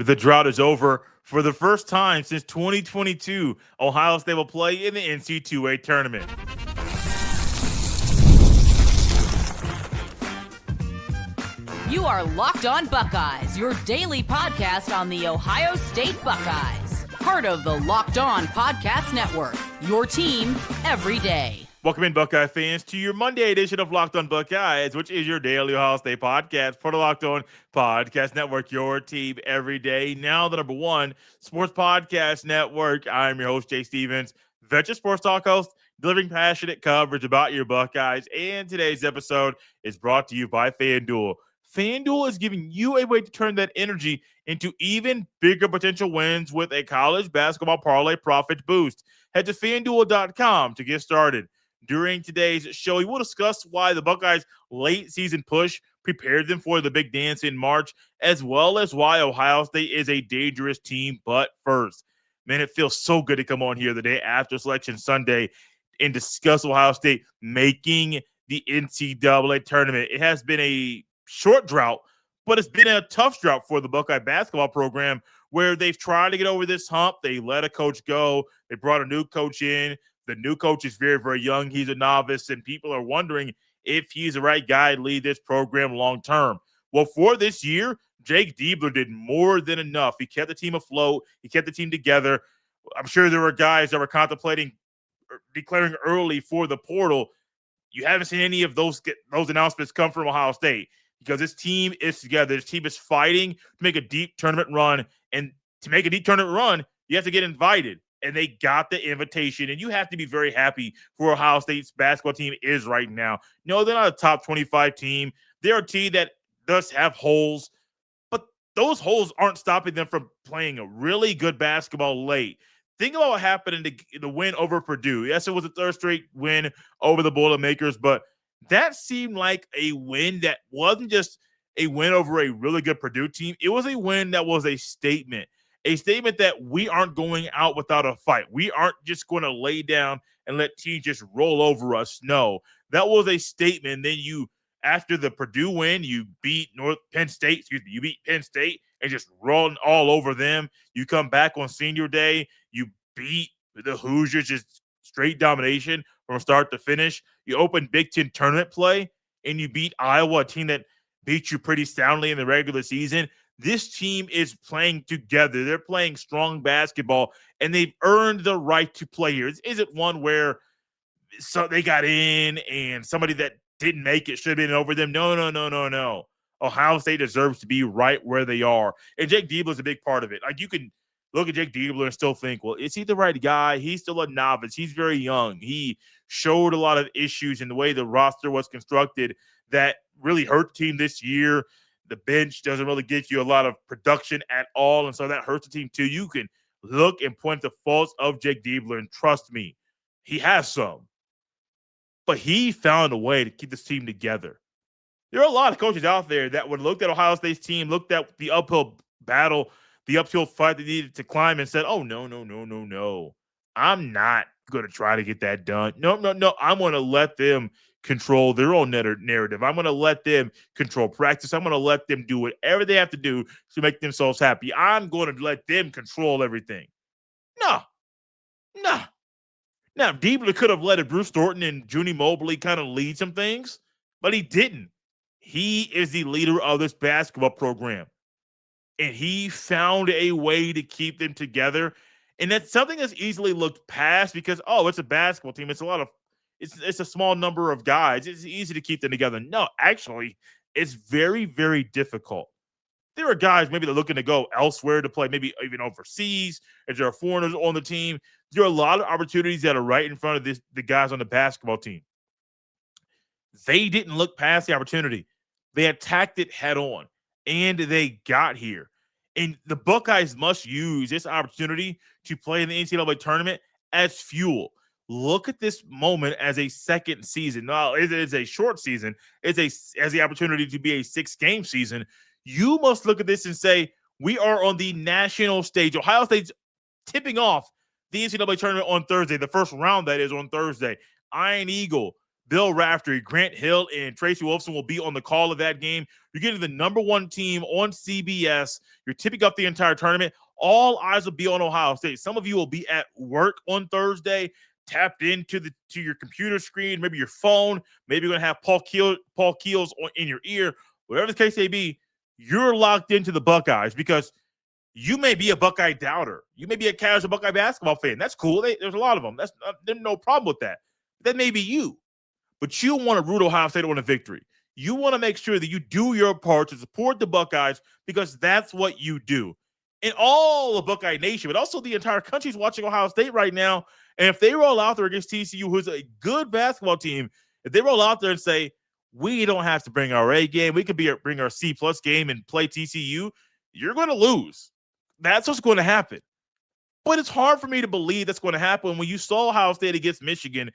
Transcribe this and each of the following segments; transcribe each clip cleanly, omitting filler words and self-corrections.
The drought is over. For the first time since 2022, Ohio State will play in the NCAA Tournament. You are Locked On Buckeyes, your daily podcast on the Ohio State Buckeyes. Part of the Locked On Podcast Network, your team every day. Welcome in, Buckeye fans, to your Monday edition of Locked On Buckeyes, which is your daily Ohio State podcast for the Locked On Podcast Network, your team every day. Now the number one sports podcast network. I'm your host, Jake Stevens, veteran sports talk host, delivering passionate coverage about your Buckeyes. And today's episode is brought to you by FanDuel. FanDuel is giving you a way to turn that energy into even bigger potential wins with a college basketball parlay profit boost. Head to FanDuel.com to get started. During today's show, we will discuss why the Buckeyes' late season push prepared them for the big dance in March, as well as why Ohio State is a dangerous team. But first, man, it feels so good to come on here the day after Selection Sunday and discuss Ohio State making the NCAA tournament. It has been a short drought, but it's been a tough drought for the Buckeye basketball program where they've tried to get over this hump. They let a coach go. They brought a new coach in. The new coach is very, very young. He's a novice, and people are wondering if he's the right guy to lead this program long term. Well, for this year, Jake Diebler did more than enough. He kept the team afloat. He kept the team together. I'm sure there were guys that were contemplating declaring early for the portal. You haven't seen any of those announcements come from Ohio State because this team is together. This team is fighting to make a deep tournament run, and to make a deep tournament run, you have to get invited. And they got the invitation, and you have to be very happy for where Ohio State's basketball team is right now. No, they're not a top 25 team. They're a team that does have holes, but those holes aren't stopping them from playing a really good basketball late. Think about what happened in the win over Purdue. Yes, it was a third straight win over the Boilermakers, but that seemed like a win that wasn't just a win over a really good Purdue team. It was a win that was a statement. A statement that we aren't going out without a fight. We aren't just going to lay down and let teams just roll over us. No, that was a statement. Then after the Purdue win, you beat Penn State and just rolling all over them. You come back on senior day, you beat the Hoosiers, just straight domination from start to finish. You open Big Ten tournament play, and you beat Iowa, a team that beat you pretty soundly in the regular season. This team is playing together. They're playing strong basketball, and they've earned the right to play here. Is it one where they got in and somebody that didn't make it should have been over them? No. Ohio State deserves to be right where they are. And Jake Diebler is a big part of it. Like, you can look at Jake Diebler and still think, well, is he the right guy? He's still a novice. He's very young. He showed a lot of issues in the way the roster was constructed that really hurt the team this year. The bench doesn't really get you a lot of production at all, and so that hurts the team too. You can look and point to faults of Jake Diebler, and trust me, he has some. But he found a way to keep this team together. There are a lot of coaches out there that would look at Ohio State's team, looked at the uphill battle, the uphill fight they needed to climb, and said, oh, no. I'm not going to try to get that done. No. I'm going to let them control their own narrative. I'm going to let them control practice. I'm going to let them do whatever they have to do to make themselves happy. I'm going to let them control everything. No. Now, Diebler could have let Bruce Thornton and Junie Mobley kind of lead some things, but he didn't. He is the leader of this basketball program, and he found a way to keep them together. And that's something that's easily looked past because, it's a basketball team. It's a small number of guys. It's easy to keep them together. No, actually, it's very, very difficult. There are guys maybe they're looking to go elsewhere to play, maybe even overseas. If there are foreigners on the team, there are a lot of opportunities that are right in front of the guys on the basketball team. They didn't look past the opportunity. They attacked it head on, and they got here. And the Buckeyes must use this opportunity to play in the NCAA tournament as fuel. Look at this moment as a second season. Now, it is a short season. It's as the opportunity to be a 6-game season. You must look at this and say, we are on the national stage. Ohio State's tipping off the NCAA tournament on Thursday. The first round, that is, on Thursday. Iron Eagle, Bill Raftery, Grant Hill, and Tracy Wolfson will be on the call of that game. You're getting the number one team on CBS. You're tipping up the entire tournament. All eyes will be on Ohio State. Some of you will be at work on Thursday, tapped into your computer screen, maybe your phone. Maybe you're going to have Paul Keels in your ear. Whatever the case may be, you're locked into the Buckeyes because you may be a Buckeye doubter. You may be a casual Buckeye basketball fan. That's cool. There's a lot of them. There's no problem with that. That may be you. But you want to root Ohio State on a victory. You want to make sure that you do your part to support the Buckeyes because that's what you do. And all of Buckeye Nation, but also the entire country is watching Ohio State right now. And if they roll out there against TCU, who's a good basketball team, if they roll out there and say, we don't have to bring our A game, we could bring our C+ game and play TCU, you're going to lose. That's what's going to happen. But it's hard for me to believe that's going to happen when you saw Ohio State against Michigan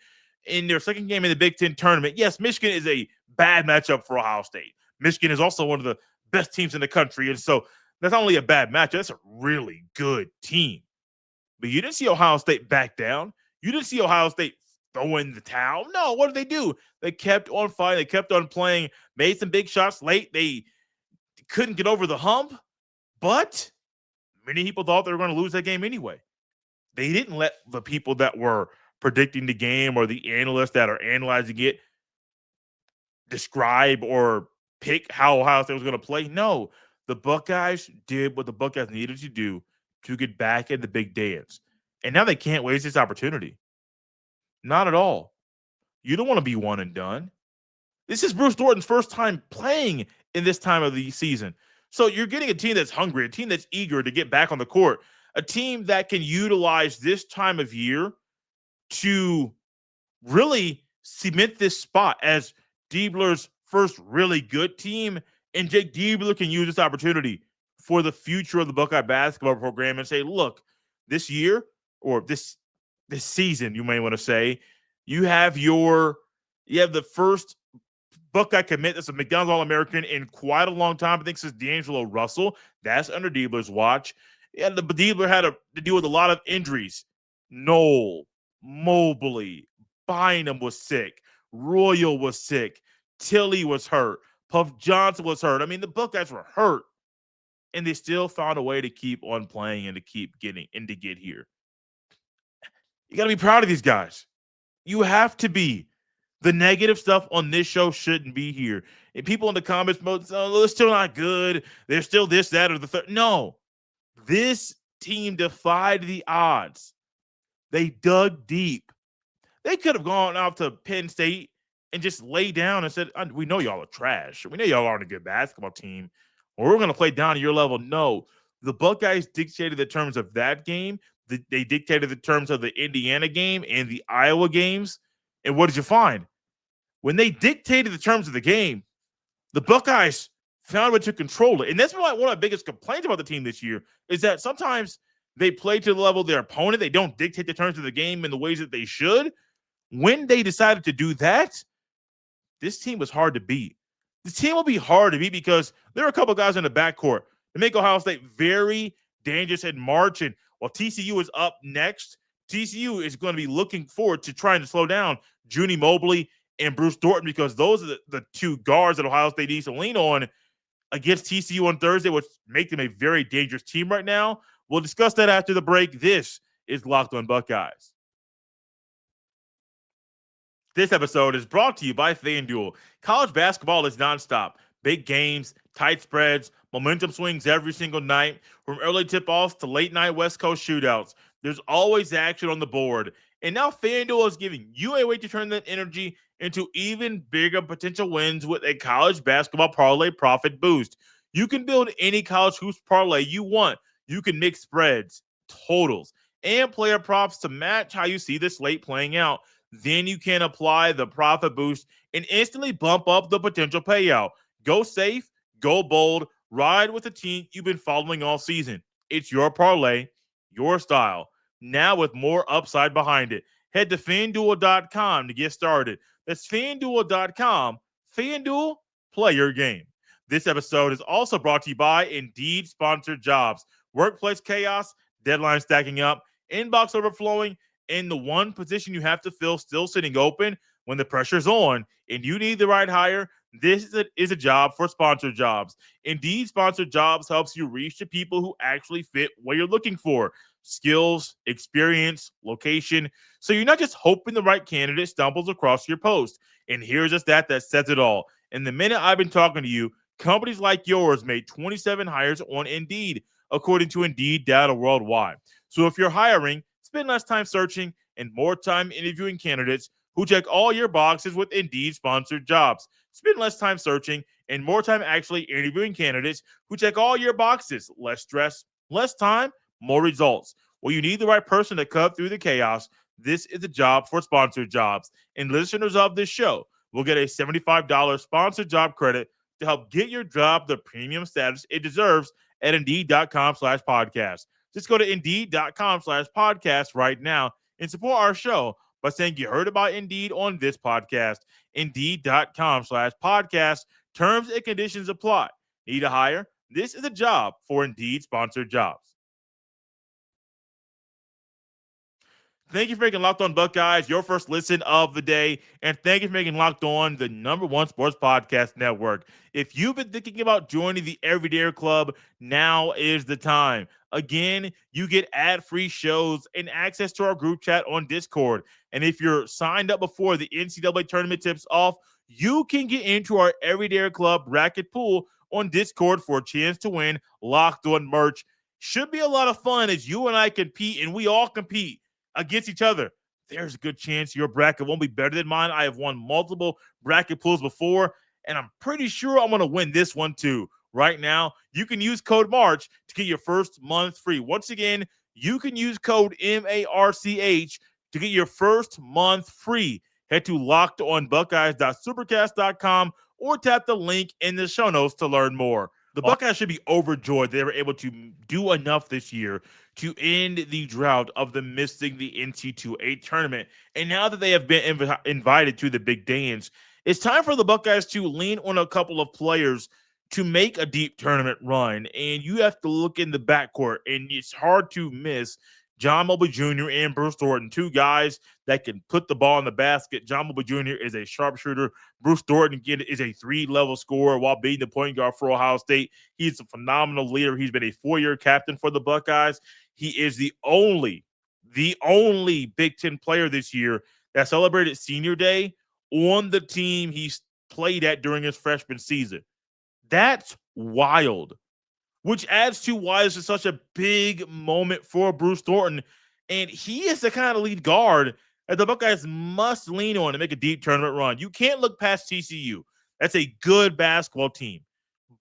in their second game in the Big Ten tournament. Yes, Michigan is a bad matchup for Ohio State. Michigan is also one of the best teams in the country. And so that's not only a bad matchup, that's a really good team. But you didn't see Ohio State back down. You didn't see Ohio State throw in the towel. No, what did they do? They kept on fighting. They kept on playing, made some big shots late. They couldn't get over the hump. But many people thought they were going to lose that game anyway. They didn't let the people that were predicting the game or the analysts that are analyzing it describe or pick how Ohio State was going to play. No, the Buckeyes did what the Buckeyes needed to do to get back in the big dance. And now they can't waste this opportunity. Not at all. You don't want to be one and done. This is Bruce Thornton's first time playing in this time of the season. So you're getting a team that's hungry, a team that's eager to get back on the court, a team that can utilize this time of year to really cement this spot as Diebler's first really good team. And Jake Diebler can use this opportunity for the future of the Buckeye basketball program and say, look, this year or this season, you may want to say, you have the first Buckeye commit that's a McDonald's All-American in quite a long time. I think since D'Angelo Russell. That's under Diebler's watch. And the Diebler had to deal with a lot of injuries. Knoll, Mobley, Bynum was sick. Royal was sick. Tilly was hurt. Puff Johnson was hurt. I mean, the Buckeyes were hurt. And they still found a way to keep on playing and to keep getting and to get here. You got to be proud of these guys. You have to be. The negative stuff on this show shouldn't be here. And people in the comments, oh, they're still not good. They're still this, that, or the third. No. This team defied the odds. They dug deep. They could have gone out to Penn State and just lay down and said, we know y'all are trash. We know y'all aren't a good basketball team. Or we're going to play down to your level. No. The Buckeyes dictated the terms of that game. They dictated the terms of the Indiana game and the Iowa games. And what did you find? When they dictated the terms of the game, the Buckeyes found a way to control it. And that's one of my biggest complaints about the team this year is that sometimes they play to the level of their opponent. They don't dictate the terms of the game in the ways that they should. When they decided to do that, this team was hard to beat. This team will be hard to beat because there are a couple guys in the backcourt that make Ohio State very dangerous in March. And while TCU is up next, TCU is going to be looking forward to trying to slow down Junie Mobley and Bruce Thornton because those are the two guards that Ohio State needs to lean on against TCU on Thursday, which make them a very dangerous team right now. We'll discuss that after the break. This is Locked on Buckeyes. This episode is brought to you by FanDuel. College basketball is nonstop. Big games, tight spreads, momentum swings every single night. From early tip-offs to late-night West Coast shootouts, there's always action on the board. And now FanDuel is giving you a way to turn that energy into even bigger potential wins with a college basketball parlay profit boost. You can build any college hoops parlay you want. You can mix spreads, totals, and player props to match how you see the slate playing out. Then you can apply the profit boost and instantly bump up the potential payout. Go safe, go bold, ride with the team you've been following all season. It's your parlay, your style. Now with more upside behind it. Head to FanDuel.com to get started. That's FanDuel.com. FanDuel, play your game. This episode is also brought to you by Indeed Sponsored Jobs. Workplace chaos, deadline stacking up, inbox overflowing, and the one position you have to fill still sitting open. when the pressure's on and you need the right hire, this is a job for sponsored jobs. Indeed, sponsored jobs helps you reach the people who actually fit what you're looking for: skills, experience, location. So you're not just hoping the right candidate stumbles across your post. And here's a stat that says it all. In the minute I've been talking to you, companies like yours made 27 hires on Indeed, according to Indeed data worldwide. So if you're hiring, spend less time searching and more time interviewing candidates who check all your boxes with Indeed sponsored jobs. Spend less time searching and more time actually interviewing candidates who check all your boxes. Less stress, less time, more results. Well, you need the right person to cut through the chaos. This is a job for sponsored jobs. And listeners of this show will get a $75 sponsored job credit to help get your job the premium status it deserves at Indeed.com/podcast. Just go to Indeed.com/podcast right now and support our show by saying you heard about Indeed on this podcast. Indeed.com/podcast. Terms and conditions apply. Need a hire? This is a job for Indeed sponsored jobs. Thank you for making Locked On Buckeyes your first listen of the day. And thank you for making Locked On the #1 sports podcast network. If you've been thinking about joining the Everyday Club, now is the time. Again, you get ad-free shows and access to our group chat on Discord. And if you're signed up before the NCAA Tournament tips off, you can get into our Everyday Club bracket pool on Discord for a chance to win Locked On merch. Should be a lot of fun as you and I compete, and we all compete against each other. There's a good chance your bracket won't be better than mine. I have won multiple bracket pools before, and I'm pretty sure I'm going to win this one too. Right now, you can use code MARCH to get your first month free. Once again, you can use code MARCH to get your first month free. Head to lockedonbuckeyes.supercast.com or tap the link in the show notes to learn more. The Buckeyes should be overjoyed they were able to do enough this year to end the drought of them missing the NCAA tournament. And now that they have been invited to the big dance, it's time for the Buckeyes to lean on a couple of players to make a deep tournament run. And you have to look in the backcourt, and it's hard to miss John Mobley Jr. and Bruce Thornton, two guys that can put the ball in the basket. John Mobley Jr. is a sharpshooter. Bruce Thornton is a 3-level scorer while being the point guard for Ohio State. He's a phenomenal leader. He's been a 4-year captain for the Buckeyes. He is the only Big Ten player this year that celebrated senior day on the team he's played at during his freshman season. That's wild, which adds to why this is such a big moment for Bruce Thornton. And he is the kind of lead guard that the Buckeyes must lean on to make a deep tournament run. You can't look past TCU. That's a good basketball team.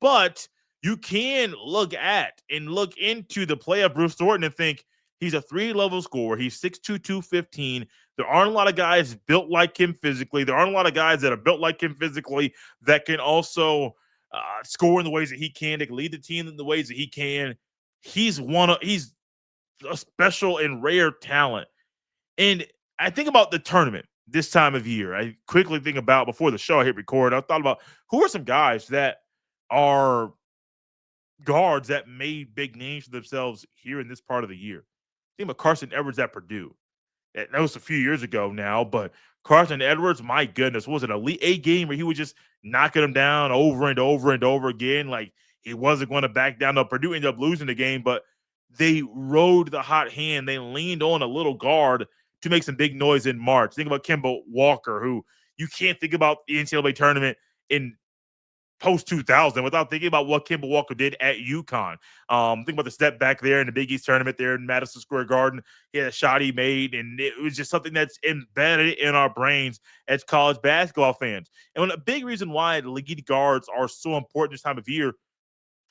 But you can look at and look into the play of Bruce Thornton and think he's a 3-level scorer. He's 6'2", 215. There aren't a lot of guys built like him physically. There aren't a lot of guys that are built like him physically that can also score in the ways that he can. They can lead the team in the ways that he can. He's a special and rare talent. And I think about the tournament this time of year. I quickly think about, before the show I hit record, I thought about who are some guys that are guards that made big names for themselves here in this part of the year. Think about Carson Edwards at Purdue. That was a few years ago now, but Carson Edwards, my goodness, was an Elite 8 game where he was just knocking them down over and over and over again. Like, he wasn't going to back down. No, Purdue ended up losing the game, but they rode the hot hand. They leaned on a little guard to make some big noise in March. Think about Kemba Walker, who you can't think about the NCAA tournament in post-2000 without thinking about what Kemba Walker did at UConn. Think about the step back there in the Big East tournament there in Madison Square Garden. He had a shot he made, and it was just something that's embedded in our brains as college basketball fans. And a big reason why the league guards are so important this time of year,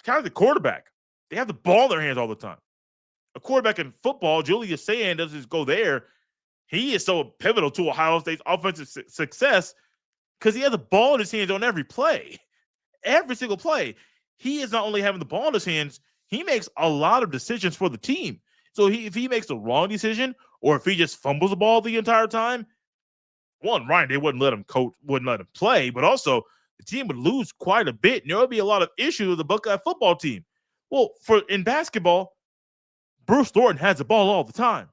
kind of the quarterback. They have the ball in their hands all the time. A quarterback in football, Julius Sand, doesn't just go there. He is so pivotal to Ohio State's offensive success because he has the ball in his hands on every play. Every single play. He is not only having the ball in his hands, he makes a lot of decisions for the team. So if he makes the wrong decision, or if he just fumbles the ball the entire time, one, Ryan, they wouldn't let him play, but also the team would lose quite a bit, and there would be a lot of issues with the Buckeye football team. Well, in basketball, Bruce Thornton has the ball all the time.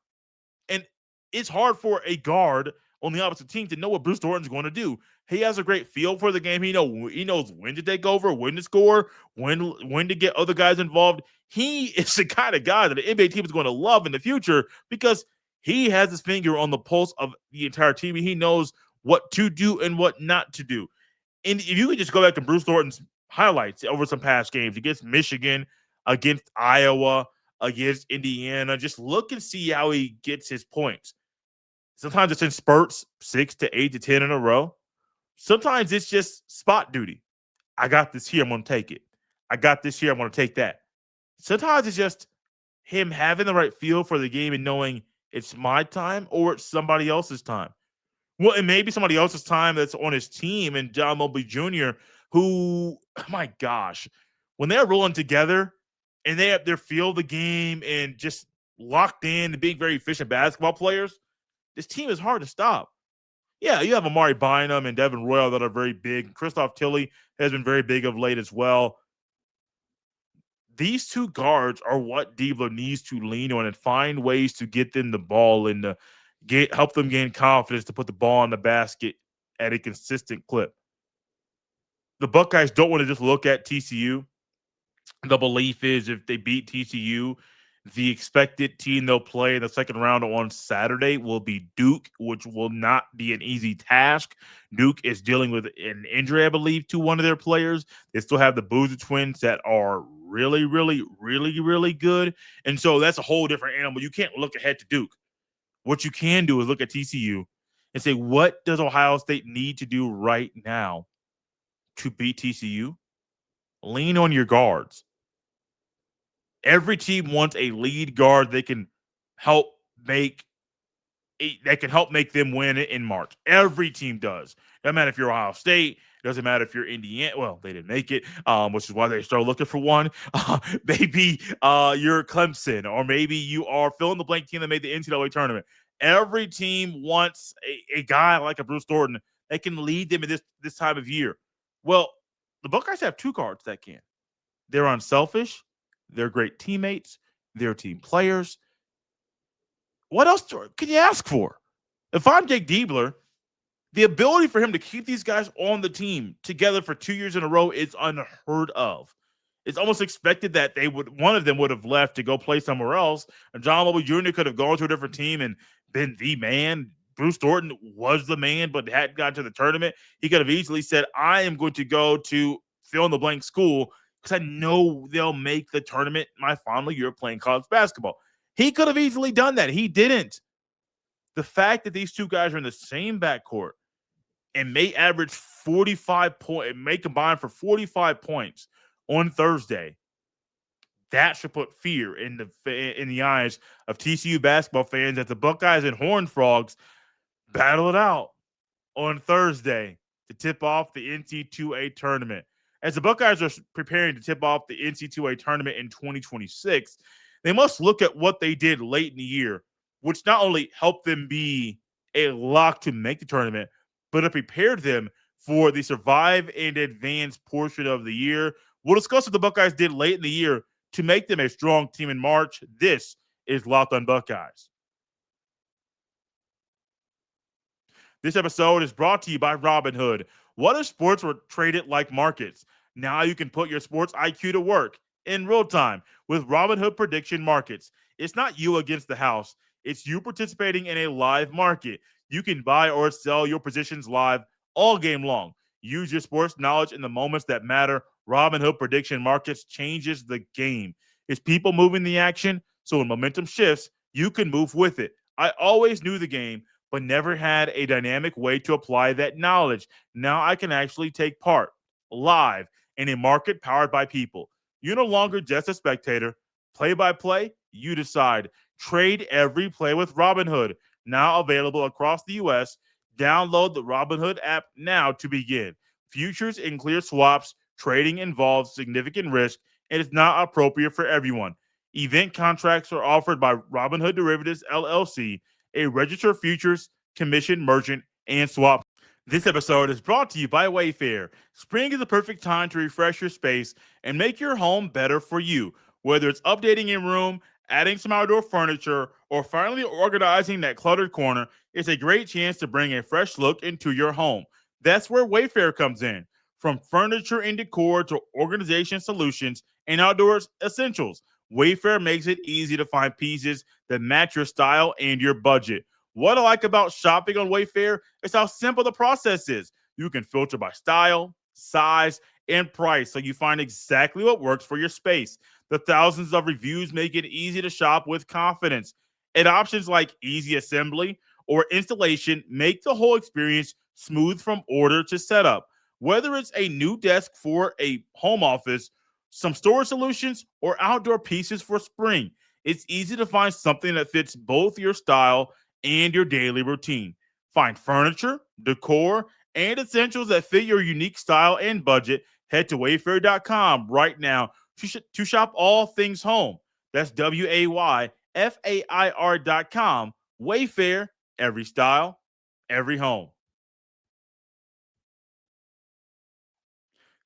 And it's hard for a guard on the opposite team to know what Bruce Thornton's going to do. He has a great feel for the game. He knows when to take over, when to score, when to get other guys involved. He is the kind of guy that the NBA team is going to love in the future because he has his finger on the pulse of the entire team. He knows what to do and what not to do. And if you could just go back to Bruce Thornton's highlights over some past games against Michigan, against Iowa, against Indiana, just look and see how he gets his points. Sometimes it's in spurts, 6 to 8 to 10 in a row. Sometimes it's just spot duty. I got this here, I'm going to take it. I got this here, I'm going to take that. Sometimes it's just him having the right feel for the game and knowing it's my time or it's somebody else's time. Well, it may be somebody else's time that's on his team, and John Mobley Jr., who, my gosh, when they're rolling together and they have their feel of the game and just locked in and being very efficient basketball players, this team is hard to stop. Yeah, you have Amari Bynum and Devin Royal that are very big. Christoph Tilley has been very big of late as well. These two guards are what Diebler needs to lean on and find ways to get them the ball and help them gain confidence to put the ball in the basket at a consistent clip. The Buckeyes don't want to just look at TCU. The belief is if they beat TCU, the expected team they'll play in the second round on Saturday will be Duke, which will not be an easy task. Duke is dealing with an injury, I believe, to one of their players. They still have the Boozer twins that are really, really, really, really good. And so that's a whole different animal. You can't look ahead to Duke. What you can do is look at TCU and say, what does Ohio State need to do right now to beat TCU? Lean on your guards. Every team wants a lead guard that can help make them win in March. Every team does. Doesn't matter if you're Ohio State. Doesn't matter if you're Indiana. Well, they didn't make it, which is why they started looking for one. Maybe you're Clemson, or maybe you are fill in the blank team that made the NCAA tournament. Every team wants a guy like a Bruce Thornton that can lead them in this time of year. Well, the Buckeyes have two guards that can. They're unselfish. They're great teammates. They're team players. What else can you ask for? If I'm Jake Diebler, the ability for him to keep these guys on the team together for 2 years in a row is unheard of. It's almost expected that one of them would have left to go play somewhere else, and John Mobley Jr. could have gone to a different team and been the man. Bruce Thornton was the man, but hadn't gotten to the tournament. He could have easily said, I am going to go to fill in the blank school because I know they'll make the tournament my final year playing college basketball. He could have easily done that. He didn't. The fact that these two guys are in the same backcourt and may average 45 points, may combine for 45 points on Thursday, that should put fear in the eyes of TCU basketball fans as the Buckeyes and Horned Frogs battle it out on Thursday to tip off the NCAA tournament. As the Buckeyes are preparing to tip off the NCAA tournament in 2026, they must look at what they did late in the year, which not only helped them be a lock to make the tournament, but it prepared them for the survive and advance portion of the year. We'll discuss what the Buckeyes did late in the year to make them a strong team in March. This is Locked on Buckeyes. This episode is brought to you by Robinhood. What if sports were traded like markets? Now you can put your sports IQ to work in real time with Robinhood prediction markets. It's not you against the house. It's you participating in a live market. You can buy or sell your positions live all game long. Use your sports knowledge in the moments that matter. Robinhood prediction markets changes the game. It's people moving the action, so when momentum shifts, you can move with it. I always knew the game, but never had a dynamic way to apply that knowledge. Now I can actually take part live in a market powered by people. You're no longer just a spectator. Play by play, you decide. Trade every play with Robinhood. Now available across the U.S. Download the Robinhood app now to begin. Futures and clear swaps. Trading involves significant risk and is not appropriate for everyone. Event contracts are offered by Robinhood Derivatives, LLC, a registered futures, commission, merchant, and swap. This episode is brought to you by Wayfair. Spring is the perfect time to refresh your space and make your home better for you. Whether it's updating your room, adding some outdoor furniture, or finally organizing that cluttered corner, it's a great chance to bring a fresh look into your home. That's where Wayfair comes in. From furniture and decor to organization solutions and outdoors essentials, Wayfair makes it easy to find pieces that match your style and your budget. What I like about shopping on Wayfair is how simple the process is. You can filter by style, size, and price so you find exactly what works for your space. The thousands of reviews make it easy to shop with confidence. And options like easy assembly or installation make the whole experience smooth from order to setup. Whether it's a new desk for a home office, some storage solutions, or outdoor pieces for spring, it's easy to find something that fits both your style and your daily routine. Find furniture, decor, and essentials that fit your unique style and budget. Head to wayfair.com right now to shop all things home. That's WAYFAIR.com. Wayfair, every style, every home.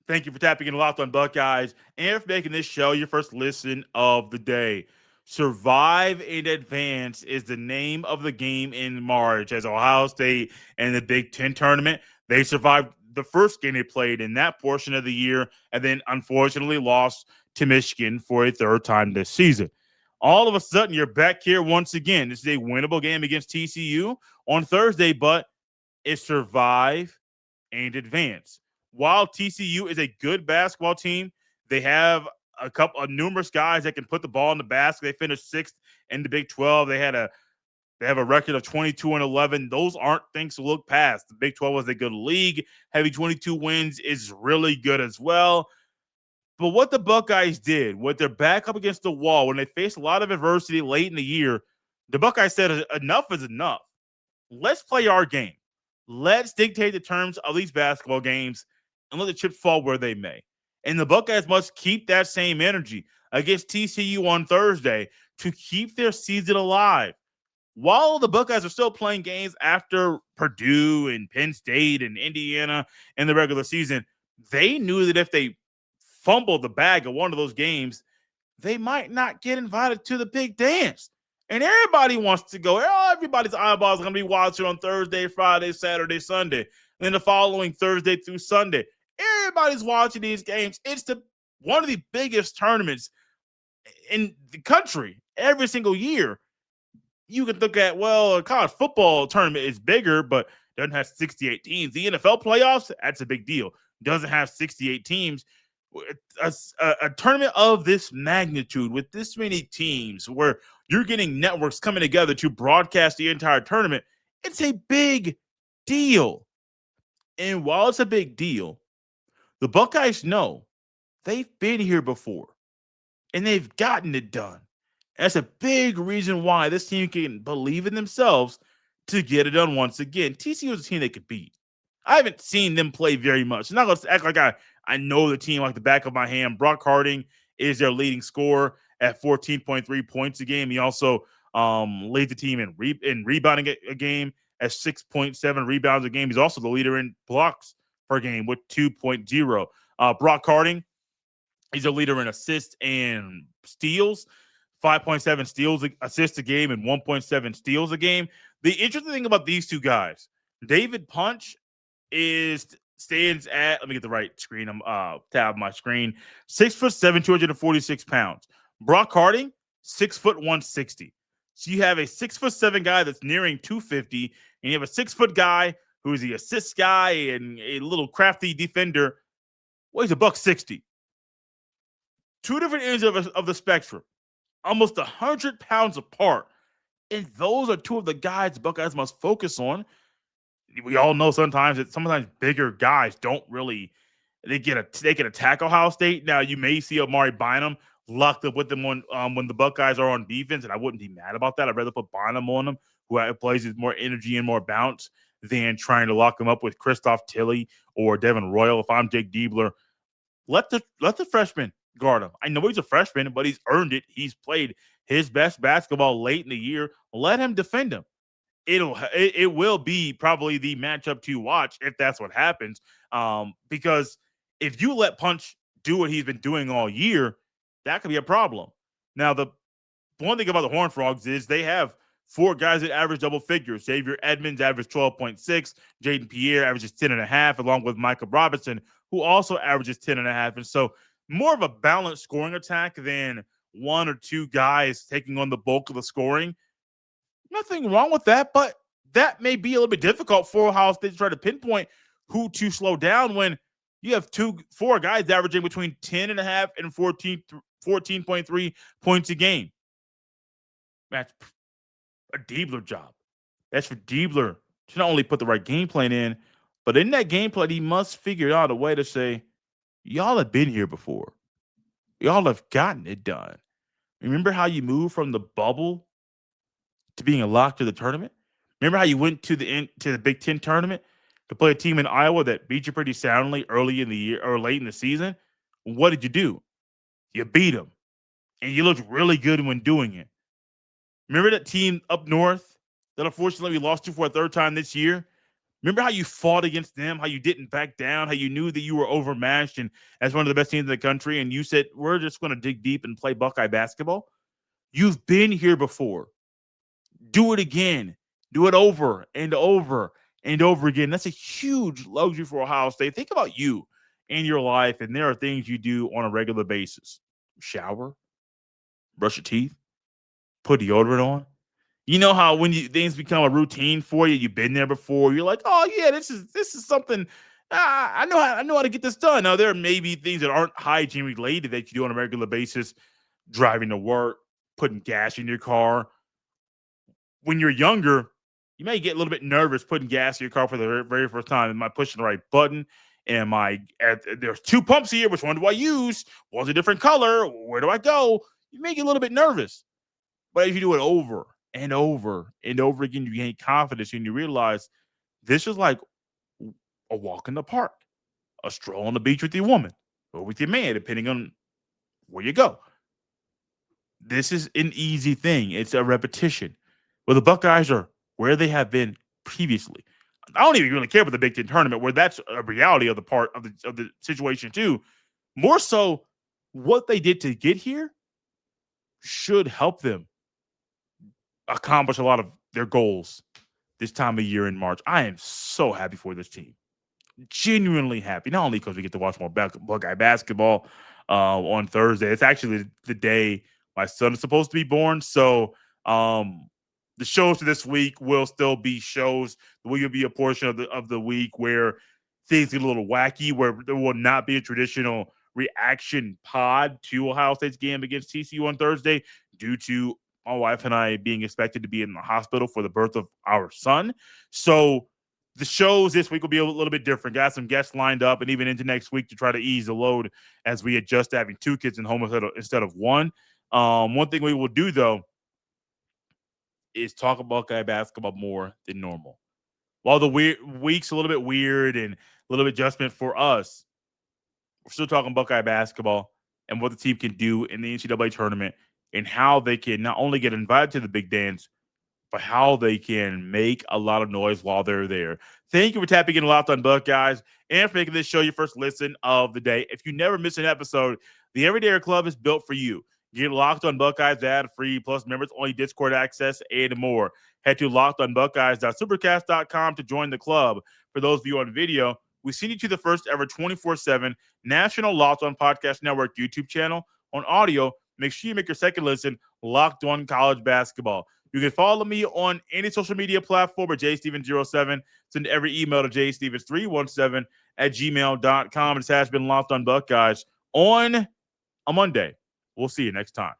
Thank you for tapping in Locked on Buckeyes and for making this show your first listen of the day. Survive and Advance is the name of the game in March as Ohio State and the Big Ten tournament. They survived the first game they played in that portion of the year and then unfortunately lost to Michigan for a third time this season. All of a sudden, you're back here once again. This is a winnable game against TCU on Thursday, but it's survive and advance. While TCU is a good basketball team, they have a couple of numerous guys that can put the ball in the basket. They finished sixth in the Big 12. They have a record of 22-11. Those aren't things to look past. The Big 12 was a good league. Having 22 wins is really good as well. But what the Buckeyes did, with their back up against the wall, when they faced a lot of adversity late in the year, the Buckeyes said enough is enough. Let's play our game. Let's dictate the terms of these basketball games and let the chips fall where they may. And the Buckeyes must keep that same energy against TCU on Thursday to keep their season alive. While the Buckeyes are still playing games after Purdue and Penn State and Indiana in the regular season, they knew that if they fumbled the bag of one of those games, they might not get invited to the big dance. And everybody wants to go. Everybody's eyeballs are going to be watching on Thursday, Friday, Saturday, Sunday. And then the following Thursday through Sunday. Everybody's watching these games. It's one of the biggest tournaments in the country every single year. You can look at, well, a college football tournament is bigger, but doesn't have 68 teams. The NFL playoffs, that's a big deal. Doesn't have 68 teams. A tournament of this magnitude with this many teams where you're getting networks coming together to broadcast the entire tournament, it's a big deal. And while it's a big deal, the Buckeyes know they've been here before and they've gotten it done. That's a big reason why this team can believe in themselves to get it done once again. TCU is a team they could beat. I haven't seen them play very much. I'm not going to act like I know the team like the back of my hand. Brock Harding is their leading scorer at 14.3 points a game. He also leads the team in rebounding a game at 6.7 rebounds a game. He's also the leader in blocks per game with 2.0. Brock Harding, he's a leader in assists and steals, 5.7 steals, assists a game, and 1.7 steals a game. The interesting thing about these two guys, David Punch stands at, let me get the right screen. I'm tab my screen. 6'7", 246 pounds. Brock Harding, 6', 160. So you have a 6'7" guy that's nearing 250, and you have a 6-foot guy who is the assist guy and a little crafty defender. Well, he's a $160. Two different ends of the spectrum, almost 100 pounds apart. And those are two of the guys the Buckeyes must focus on. We all know sometimes bigger guys don't really they can attack Ohio State. Now you may see Amari Bynum locked up with them when the Buckeyes are on defense, and I wouldn't be mad about that. I'd rather put Bynum on them, who plays with more energy and more bounce, than trying to lock him up with Christoph Tilley or Devin Royal. If I'm Jake Diebler, let the freshman guard him. I know he's a freshman, but he's earned it. He's played his best basketball late in the year. Let him defend him. It will be probably the matchup to watch if that's what happens. Because if you let Punch do what he's been doing all year, that could be a problem. Now, the one thing about the Horned Frogs is they have 4 guys that average double figures. Xavier Edmonds averaged 12.6. Jaden Pierre averages 10.5, along with Micah Robinson, who also averages 10.5. And so more of a balanced scoring attack than 1 or 2 guys taking on the bulk of the scoring. Nothing wrong with that, but that may be a little bit difficult for Ohio State to try to pinpoint who to slow down when you have 4 guys averaging between 10.5 and 14.3 points a game. That's a Diebler job. That's for Diebler to not only put the right game plan in, but in that game plan, he must figure out a way to say, y'all have been here before. Y'all have gotten it done. Remember how you moved from the bubble to being a lock to the tournament? Remember how you went to the Big Ten tournament to play a team in Iowa that beat you pretty soundly early in the year or late in the season? What did you do? You beat them, and you looked really good when doing it. Remember that team up north that unfortunately we lost to for a 3rd time this year? Remember how you fought against them, how you didn't back down, how you knew that you were overmatched and as one of the best teams in the country, and you said, we're just going to dig deep and play Buckeye basketball? You've been here before. Do it again. Do it over and over and over again. That's a huge luxury for Ohio State. Think about you in your life, and there are things you do on a regular basis. Shower, brush your teeth, put deodorant on. You know how when things become a routine for you, you've been there before. You're like, oh yeah, this is something. I know how to get this done. Now there may be things that aren't hygiene related that you do on a regular basis, driving to work, putting gas in your car. When you're younger, you may get a little bit nervous putting gas in your car for the very first time. Am I pushing the right button? There's 2 pumps here. Which one do I use? One's a different color. Where do I go? You may get a little bit nervous. But as you do it over and over and over again, you gain confidence and you realize this is like a walk in the park, a stroll on the beach with your woman or with your man, depending on where you go. This is an easy thing. It's a repetition. Well, the Buckeyes are where they have been previously. I don't even really care about the Big Ten tournament, where that's a reality of the part of the situation too. More so, what they did to get here should help them accomplish a lot of their goals this time of year in March. I am so happy for this team. Genuinely happy. Not only because we get to watch more Buckeye basketball on Thursday. It's actually the day my son is supposed to be born. So the shows for this week will still be shows. There will be a portion of the week where things get a little wacky, where there will not be a traditional reaction pod to Ohio State's game against TCU on Thursday due to my wife and I being expected to be in the hospital for the birth of our son. So the shows this week will be a little bit different. Got some guests lined up and even into next week to try to ease the load as we adjust to having 2 kids in home instead of 1. One thing we will do, though, is talk about Buckeye basketball more than normal. While the week's a little bit weird and a little bit adjustment for us, we're still talking Buckeye basketball and what the team can do in the NCAA tournament and how they can not only get invited to the big dance, but how they can make a lot of noise while they're there. Thank you for tapping in Locked on Buckeyes and for making this show your first listen of the day. If you never miss an episode, the Everydayer Club is built for you. Get Locked on Buckeyes ad-free, plus members-only Discord access, and more. Head to lockedonbuckeyes.supercast.com to join the club. For those of you on video, we send you to the first ever 24/7 National Locked on Podcast Network YouTube channel. On audio, make sure you make your second listen Locked on College Basketball. You can follow me on any social media platform at jstevens07. Send every email to jstevens317@gmail.com. This has been Locked on Buckeyes on a Monday. We'll see you next time.